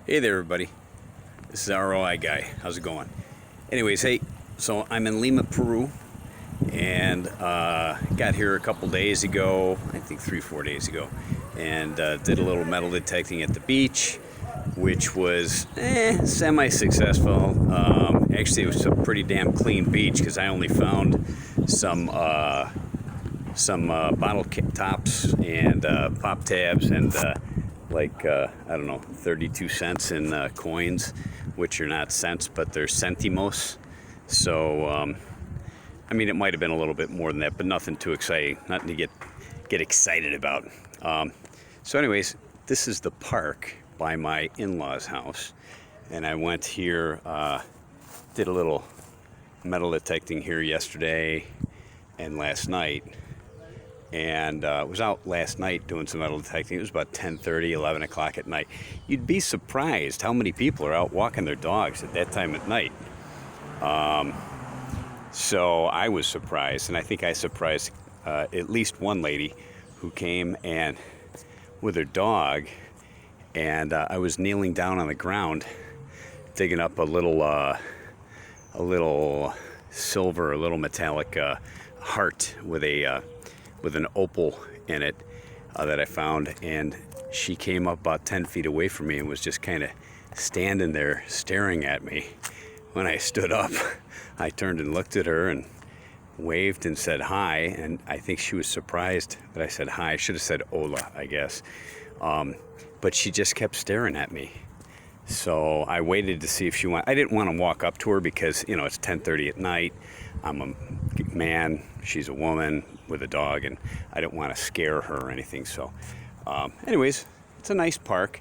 Hey there, everybody. This is ROI Guy. How's it going? Anyways, hey, so I'm in Lima, Peru, and got here a couple days ago, I think 3-4 days ago, and did a little metal detecting at the beach, which was semi-successful. Actually, it was a pretty damn clean beach because I only found some bottle tops and pop tabs and I don't know, 32 cents in coins, which are not cents, but they're centimos. So, I mean, it might have been a little bit more than that, but nothing too exciting, nothing to get excited about. So anyways, this is the park by my in-laws' house, and I went here, did a little metal detecting here yesterday and last night. And was out last night doing some metal detecting. It was about 10:30, 11 o'clock at night. You'd be surprised how many people are out walking their dogs at that time at night. So I was surprised, and I think I surprised at least one lady who came and with her dog, and I was kneeling down on the ground, digging up a little silver, a little metallic heart with an opal in it that I found, and she came up about 10 feet away from me and was just kind of standing there staring at me. When I stood up, I turned and looked at her and waved and said hi, and I think she was surprised that I said hi. I should have said hola, I guess. But she just kept staring at me. So I waited to see if she wanted. I didn't want to walk up to her because, you know, it's 10:30 at night. I'm a man, she's a woman with a dog, and I didn't want to scare her or anything. So anyways, it's a nice park,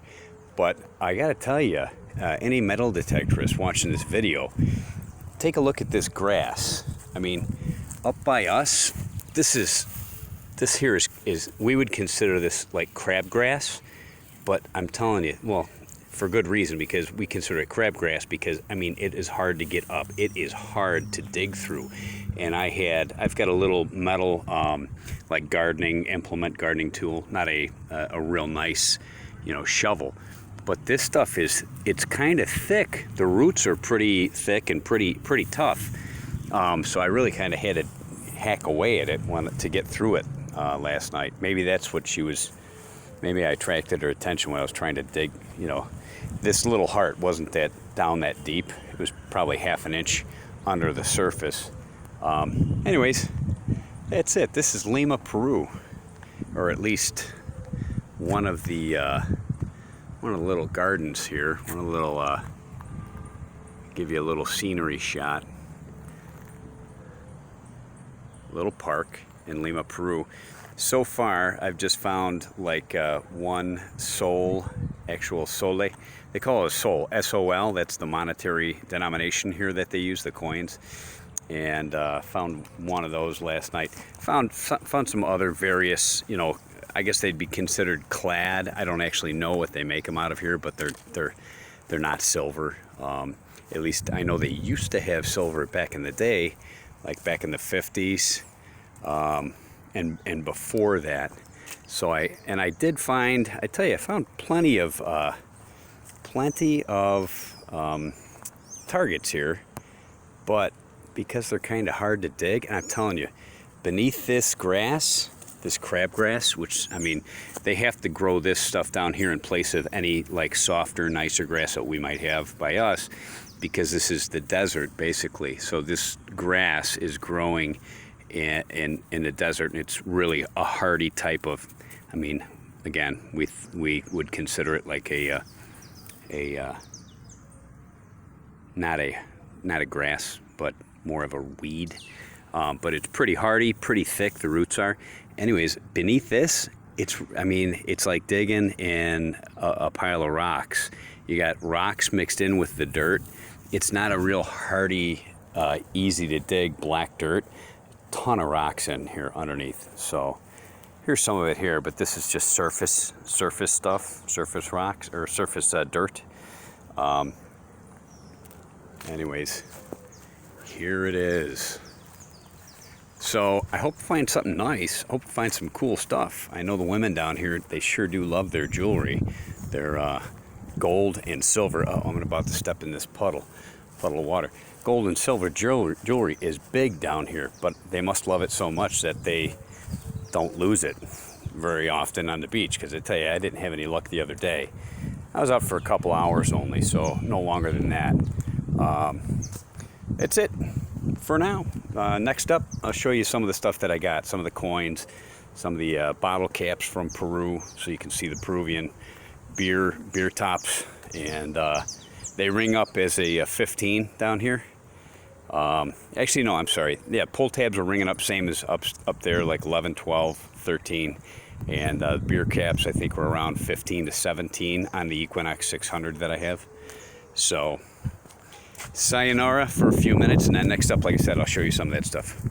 but I got to tell you, any metal detectorist watching this video, take a look at this grass. I mean, up by us, this here is we would consider this like crabgrass, but I'm telling you, well, for good reason, because we consider it crabgrass, because I mean it is hard to get up, it is hard to dig through. And I've got a little metal like gardening implement, gardening tool, not a real nice, you know, shovel, but this stuff it's kind of thick. The roots are pretty thick and pretty tough, so I really kind of had to hack away at it to get through it last night. Maybe that's what maybe I attracted her attention when I was trying to dig. You know, this little heart wasn't down that deep. It was probably half an inch under the surface. Anyways, that's it. This is Lima, Peru, or at least one of the little gardens here. One of the little give you a little scenery shot. Little park in Lima, Peru. So far, I've just found like one actual sole. They call it a sol, S-O-L. That's the monetary denomination here that they use, the coins. And found one of those last night. Found some other various, you know, I guess they'd be considered clad. I don't actually know what they make them out of here, but they're not silver. At least I know they used to have silver back in the day, like back in the 50s. And before that. So I did find, I tell you, I found plenty of targets here, but because they're kind of hard to dig, and I'm telling you, beneath this grass, this crabgrass, which, I mean, they have to grow this stuff down here in place of any like softer, nicer grass that we might have by us, because this is the desert basically. So this grass is growing in the desert, and it's really a hardy type of, I mean, again, we would consider it like not a grass, but more of a weed, but it's pretty hardy, pretty thick, the roots are. Anyways, beneath this, it's like digging in a pile of rocks. You got rocks mixed in with the dirt. It's not a real hardy, easy to dig black dirt. Ton of rocks in here underneath. So here's some of it here, but this is just surface stuff, surface rocks, or surface dirt. Anyways, here it is. So I hope to find something nice. I hope to find some cool stuff. I know the women down here, they sure do love their jewelry. They're gold and silver. Oh, I'm about to step in this puddle of water. Gold and silver jewelry is big down here, but they must love it so much that they don't lose it very often on the beach. Because I tell you, I didn't have any luck the other day. I was out for a couple hours only, so no longer than that. That's it for now. Next up, I'll show you some of the stuff that I got, some of the coins, some of the bottle caps from Peru, so you can see the Peruvian beer tops, and they ring up as a 15 down here. Actually, no, I'm sorry. Yeah, pull tabs are ringing up same as up there, like 11, 12, 13. And beer caps, I think, were around 15 to 17 on the Equinox 600 that I have. So, sayonara for a few minutes, and then next up, like I said, I'll show you some of that stuff.